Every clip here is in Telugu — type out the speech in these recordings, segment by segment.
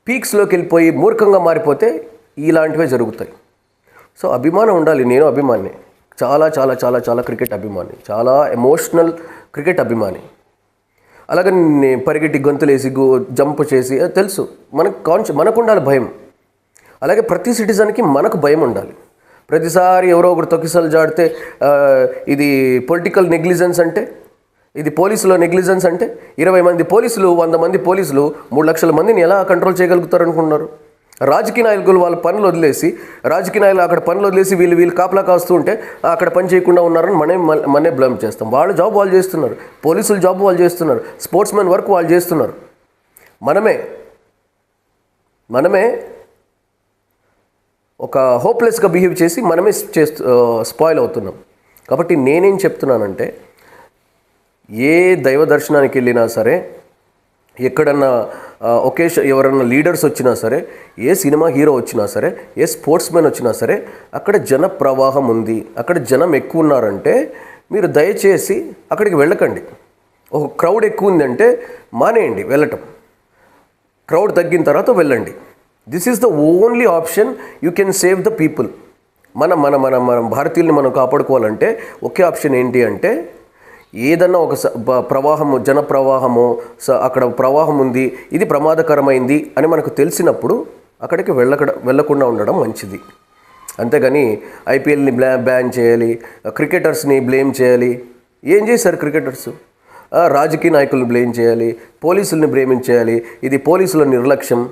పీక్స్లోకి వెళ్ళిపోయి మూర్ఖంగా మారిపోతే ఇలాంటివే జరుగుతాయి. సో అభిమానం ఉండాలి. నేను అభిమాని, చాలా చాలా చాలా చాలా క్రికెట్ అభిమాని, చాలా ఎమోషనల్ క్రికెట్ అభిమాని. అలాగే పరిగెట్టి గొంతులేసి జంప్ చేసి తెలుసు మనకు ఉండాలి భయం. అలాగే ప్రతి సిటిజన్కి మనకు భయం ఉండాలి. ప్రతిసారి ఎవరో ఒకరు తొక్కిసలు జాడితే ఇది పొలిటికల్ నెగ్లిజెన్స్ అంటే, ఇది పోలీసులో నెగ్లిజెన్స్ అంటే, 20 మంది పోలీసులు 100 మంది పోలీసులు 3 లక్షల మందిని ఎలా కంట్రోల్ చేయగలుగుతారు అనుకుంటున్నారు? రాజకీయ నాయకులు వాళ్ళ పనులు వదిలేసి, రాజకీయ నాయకులు అక్కడ పనులు వదిలేసి వీళ్ళు కాపలా కాస్తూ ఉంటే అక్కడ పని చేయకుండా ఉన్నారని మనే బ్లేమ్ చేస్తాం. వాళ్ళ జాబ్ వాళ్ళు చేస్తున్నారు, పోలీసుల జాబ్ వాళ్ళు చేస్తున్నారు, స్పోర్ట్స్ మెన్ వర్క్ వాళ్ళు చేస్తున్నారు. మనమే ఒక హోప్లెస్గా బిహేవ్ చేసి మనమే స్పాయిల్ అవుతున్నాం. కాబట్టి నేనేం చెప్తున్నానంటే, ఏ దైవ దర్శనానికి వెళ్ళినా సరే, ఎక్కడన్నా ఎవరన్నా లీడర్స్ వచ్చినా సరే, ఏ సినిమా హీరో వచ్చినా సరే, ఏ స్పోర్ట్స్ మెన్ వచ్చినా సరే, అక్కడ జన ప్రవాహం ఉంది, అక్కడ జనం ఎక్కువ ఉన్నారంటే మీరు దయచేసి అక్కడికి వెళ్ళకండి. ఒక క్రౌడ్ ఎక్కువ ఉందంటే మానేయండి వెళ్ళటం, క్రౌడ్ తగ్గిన తర్వాత వెళ్ళండి. This is the only option you can save the people. మన భారతీయుల్ని మనం కాపాడుకోవాలంటే ఒకే ఆప్షన్ ఏంటి అంటే, ఏదన్నా ఒక ప్రవాహము, జన ప్రవాహము, అక్కడ ప్రవాహం ఉంది, ఇది ప్రమాదకరమైంది అని మనకు తెలిసినప్పుడు అక్కడికి వెళ్ళకుండా ఉండడం మంచిది. అంతేగాని ఐపీఎల్ని బ్యాన్ చేయాలి, క్రికెటర్స్ని బ్లేమ్ చేయాలి. ఏం చేశారు క్రికెటర్స్? రాజకీయ నాయకులను బ్లేమ్ చేయాలి, పోలీసుల్ని బ్లేమ్ చేయాలి. ఇది పోలీసుల నిర్లక్ష్యం.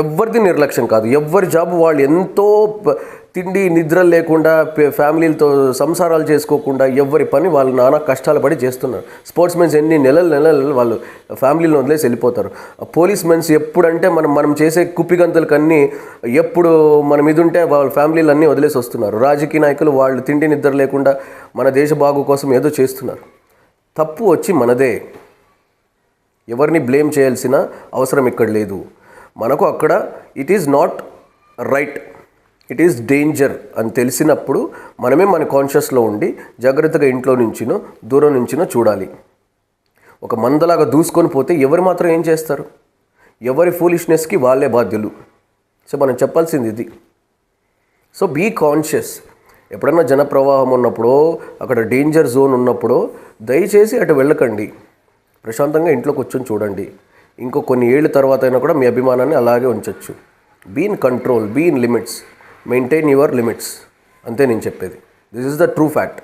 ఎవరిది నిర్లక్ష్యం కాదు. ఎవరి జాబ్ వాళ్ళు ఎంతో తిండి నిద్ర లేకుండా ఫ్యామిలీలతో సంసారాలు చేసుకోకుండా ఎవరి పని వాళ్ళు నానా కష్టాలు పడి చేస్తున్నారు. స్పోర్ట్స్ మెన్స్ ఎన్ని నెలలు వాళ్ళు ఫ్యామిలీలను వదిలేసి వెళ్ళిపోతారు. పోలీస్ మెన్స్ ఎప్పుడంటే మనం చేసే కుప్పిగంతులకన్నీ ఎప్పుడు మనం ఇది ఉంటే వాళ్ళ ఫ్యామిలీలు అన్నీ వదిలేసి వస్తున్నారు. రాజకీయ నాయకులు వాళ్ళు తిండి నిద్ర లేకుండా మన దేశ బాగు కోసం ఏదో చేస్తున్నారు. తప్పు వచ్చి మనదే. ఎవరిని బ్లేమ్ చేయాల్సిన అవసరం ఇక్కడ లేదు. మనకు అక్కడ it is not right, it is danger అని తెలిసినప్పుడు మనమే మన కాన్షియస్లో ఉండి జాగ్రత్తగా ఇంట్లో నుంచినో దూరం నుంచినో చూడాలి. ఒక మందలాగా దూసుకొని పోతే ఎవరు మాత్రం ఏం చేస్తారు? ఎవరి ఫూలిష్నెస్కి వాళ్ళే బాధ్యులు. సో మనం చెప్పాల్సింది ఇది. So be conscious. ఎప్పుడన్నా జనప్రవాహం ఉన్నప్పుడో, అక్కడ డేంజర్ జోన్ ఉన్నప్పుడో దయచేసి అటు వెళ్ళకండి. ప్రశాంతంగా ఇంట్లో కూర్చొని చూడండి. ఇంకో కొన్ని ఏళ్ళ తర్వాత అయినా కూడా మీ అభిమానాన్ని అలాగే ఉంచవచ్చు. Be in control, be in limits, maintain your limits. అంతే నేను చెప్పేది. This is the true fact.